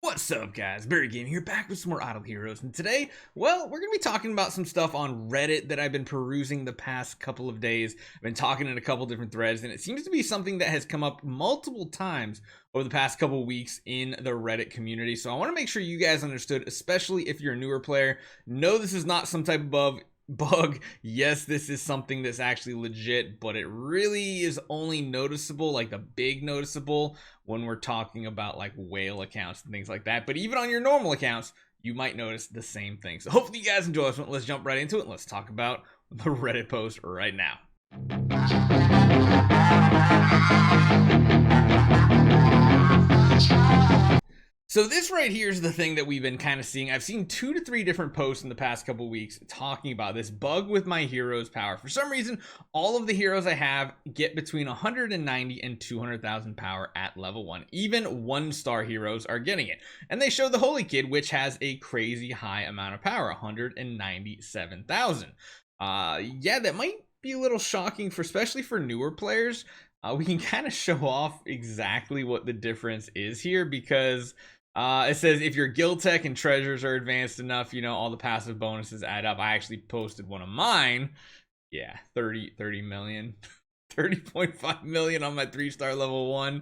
What's up, guys? Barry Game here, back with some more Idle Heroes, and today, well, we're going to be talking about some stuff on Reddit that I've been perusing the past couple of days. I've been talking in a couple different threads, and it seems to be something that has come up multiple times over the past couple weeks in the Reddit community. So I want to make sure you guys understood, especially if you're a newer player. No, this is not some type of bug. Yes, this is something that's actually legit, but it really is only noticeable, like the big noticeable, when we're talking about like whale accounts and things like that. But even on your normal accounts, you might notice the same thing. So hopefully you guys enjoy this one. Let's jump right into it. Let's talk about the Reddit post right now. So this right here is the thing that we've been kind of seeing. I've seen 2 to 3 different posts in the past couple weeks talking about this bug with my heroes' power. For some reason, all of the heroes I have get between 190 and 200,000 power at level 1. Even 1-star heroes are getting it. And they show the Holy Kid, which has a crazy high amount of power, 197,000. Yeah, that might be a little shocking, especially for newer players. We can kind of show off exactly what the difference is here, because it says if your guild tech and treasures are advanced enough, you know, all the passive bonuses add up. I actually posted one of mine. Yeah, 30 million. 30.5 million on my 3-star level 1.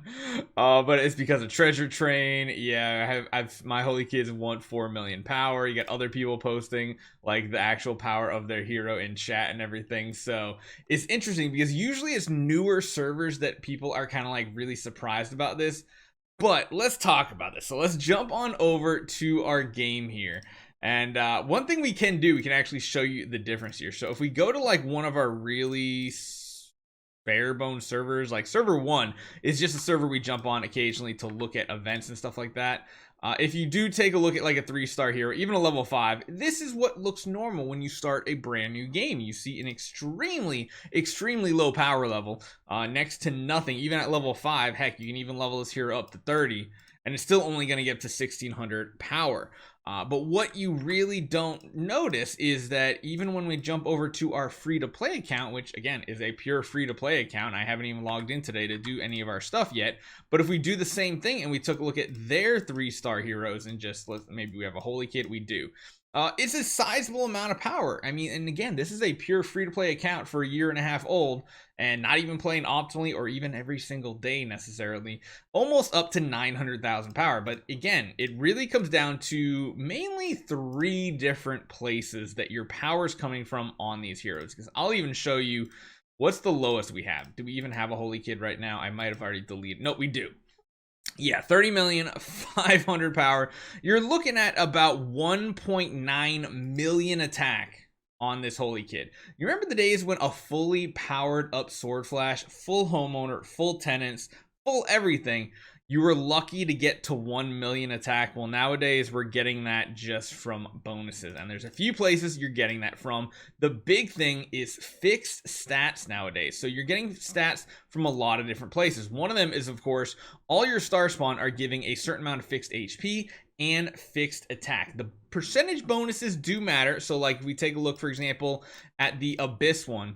But it's because of treasure train. Yeah, I've my Holy Kids want 4 million power. You got other people posting like the actual power of their hero in chat and everything. So it's interesting because usually it's newer servers that people are kind of like really surprised about this. But let's talk about this. So let's jump on over to our game here. And one thing we can do, we can actually show you the difference here. So if we go to like one of our really bare bones servers, like server 1 is just a server we jump on occasionally to look at events and stuff like that. If you do take a look at like a 3-star hero, even a level 5, this is what looks normal when you start a brand new game. You see an extremely low power level, next to nothing. Even at level 5, heck, you can even level this hero up to 30, and it's still only going to get up to 1600 power. But what you really don't notice is that even when we jump over to our free-to-play account, which again is a pure free-to-play account, I haven't even logged in today to do any of our stuff yet, but if we do the same thing and we took a look at their 3-star heroes and just maybe we have a Holy Kid, we do. It's a sizable amount of power. I mean, and again, this is a pure free-to-play account for a 1.5 years old and not even playing optimally or even every single day necessarily, almost up to 900,000 power. But again, it really comes down to mainly 3 different places that your power is coming from on these heroes. Because I'll even show you what's the lowest we have. Do we even have a Holy Kid right now? I might have already deleted. Nope, we do. Yeah, 30,500,000 power. You're looking at about 1.9 million attack on this Holy Kid. You remember the days when a fully powered up Sword Flash, full homeowner, full tenants, full everything, you were lucky to get to 1 million attack? Well, nowadays we're getting that just from bonuses, and there's a few places you're getting that from. The big thing is fixed stats nowadays. So you're getting stats from a lot of different places. One of them is, of course, all your star spawn are giving a certain amount of fixed HP and fixed attack. The percentage bonuses do matter. So like if we take a look, for example, at the Abyss one,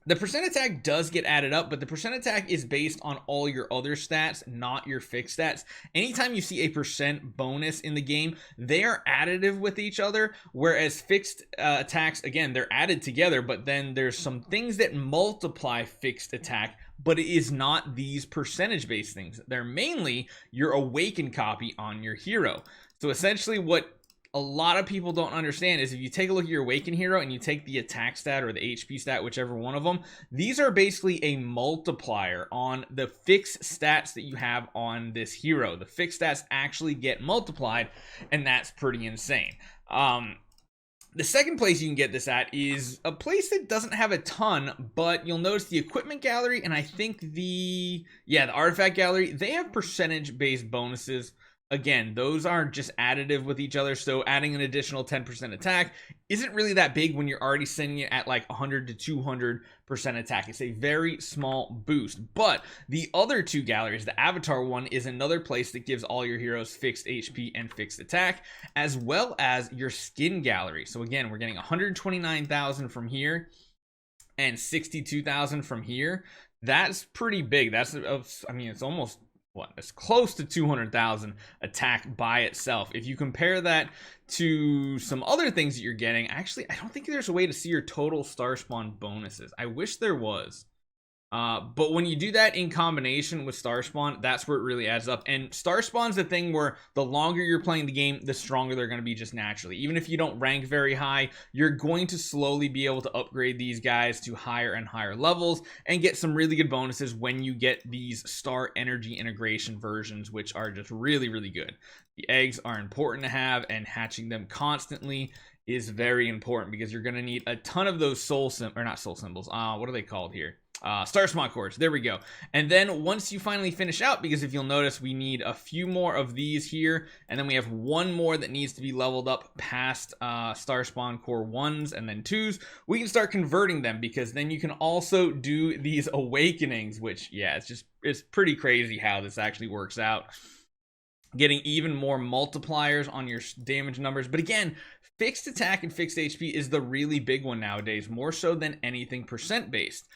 the percent attack does get added up, but the percent attack is based on all your other stats, not your fixed stats. Anytime you see a percent bonus in the game, they are additive with each other, whereas fixed attacks, again, they're added together, but then there's some things that multiply fixed attack, but it is not these percentage-based things. They're mainly your awakened copy on your hero. So essentially what a lot of people don't understand is if you take a look at your Awakened hero and you take the attack stat or the HP stat, whichever one of them, these are basically a multiplier on the fixed stats that you have on this hero. The fixed stats actually get multiplied, and that's pretty insane. The second place you can get this at is a place that doesn't have a ton, but you'll notice the equipment gallery and I think the artifact gallery, they have percentage-based bonuses. Again, those aren't just additive with each other, so adding an additional 10% attack isn't really that big when you're already sending it at like 100 to 200% attack. It's a very small boost. But the other 2 galleries, the Avatar one is another place that gives all your heroes fixed HP and fixed attack, as well as your skin gallery. So again, we're getting 129,000 from here and 62,000 from here. That's pretty big. That's, I mean, it's almost what, it's close to 200,000 attack by itself. If you compare that to some other things that you're getting, actually I don't think there's a way to see your total star spawn bonuses. I wish there was. But when you do that in combination with star spawn, that's where it really adds up. And star spawn's the thing where the longer you're playing the game, the stronger they're going to be just naturally. Even if you don't rank very high, you're going to slowly be able to upgrade these guys to higher and higher levels and get some really good bonuses when you get these star energy integration versions, which are just really, really good. The eggs are important to have, and hatching them constantly is very important because you're going to need a ton of those what are they called here? Star spawn cores. There we go. And then once you finally finish out, because if you'll notice, we need a few more of these here, and then we have one more that needs to be leveled up past star spawn core 1s and then 2s. We can start converting them, because then you can also do these awakenings, which, yeah, it's pretty crazy how this actually works out, getting even more multipliers on your damage numbers. But again, fixed attack and fixed HP is the really big one nowadays, more so than anything percent based.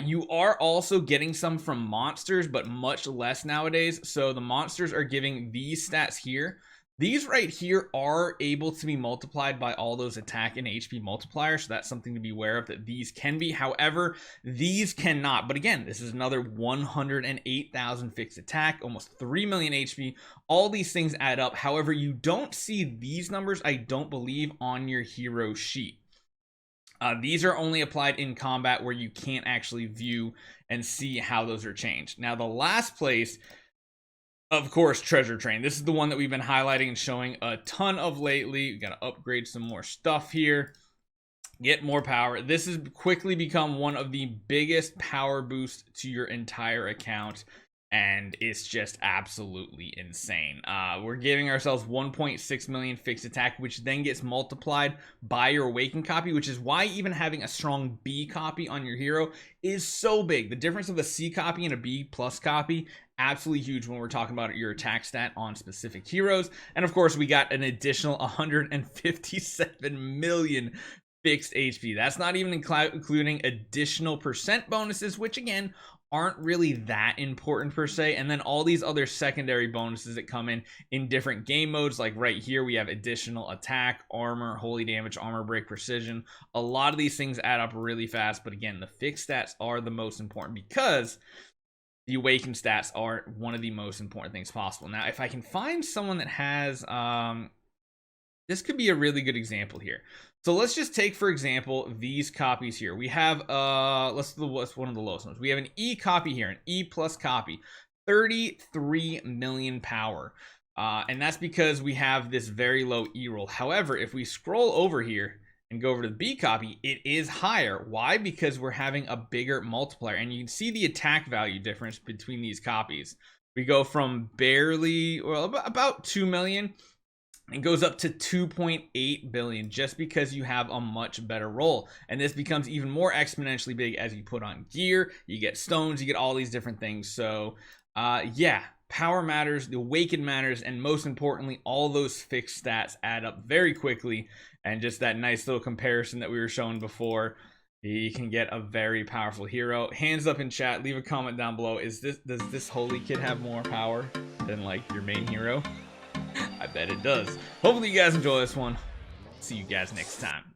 You are also getting some from monsters, but much less nowadays. So the monsters are giving these stats here. These right here are able to be multiplied by all those attack and HP multipliers. So that's something to be aware of, that these can be. However, these cannot. But again, this is another 108,000 fixed attack, almost 3 million HP. All these things add up. However, you don't see these numbers, I don't believe, on your hero sheet. These are only applied in combat, where you can't actually view and see how those are changed. Now, the last place, of course, Treasure Train. This is the one that we've been highlighting and showing a ton of lately. We got to upgrade some more stuff here, get more power. This has quickly become one of the biggest power boosts to your entire account, and it's just absolutely insane. We're giving ourselves 1.6 million fixed attack, which then gets multiplied by your awakened copy, which is why even having a strong B copy on your hero is so big. The difference of a C copy and a B plus copy, absolutely huge when we're talking about your attack stat on specific heroes. And of course, we got an additional 157 million fixed HP. That's not even including additional percent bonuses, which again aren't really that important per se. And then all these other secondary bonuses that come in different game modes. Like right here, we have additional attack, armor, holy damage, armor break, precision. A lot of these things add up really fast. But again, the fixed stats are the most important, because the awakened stats are one of the most important things possible. Now, if I can find someone that has, this could be a really good example here. So let's just take, for example, these copies here. We have, what's one of the lowest ones? We have an E copy here, an E plus copy, 33 million power. And that's because we have this very low E roll. However, if we scroll over here and go over to the B copy, it is higher. Why? Because we're having a bigger multiplier. And you can see the attack value difference between these copies. We go from barely, well, about 2 million. It goes up to 2.8 billion just because you have a much better roll. And this becomes even more exponentially big as you put on gear, you get stones, you get all these different things. So yeah, power matters, the awaken matters, and most importantly, all those fixed stats add up very quickly. And just that nice little comparison that we were showing before, you can get a very powerful hero. Hands up in chat, leave a comment down below. Does this holy kid have more power than like your main hero? I bet it does. Hopefully you guys enjoy this one. See you guys next time.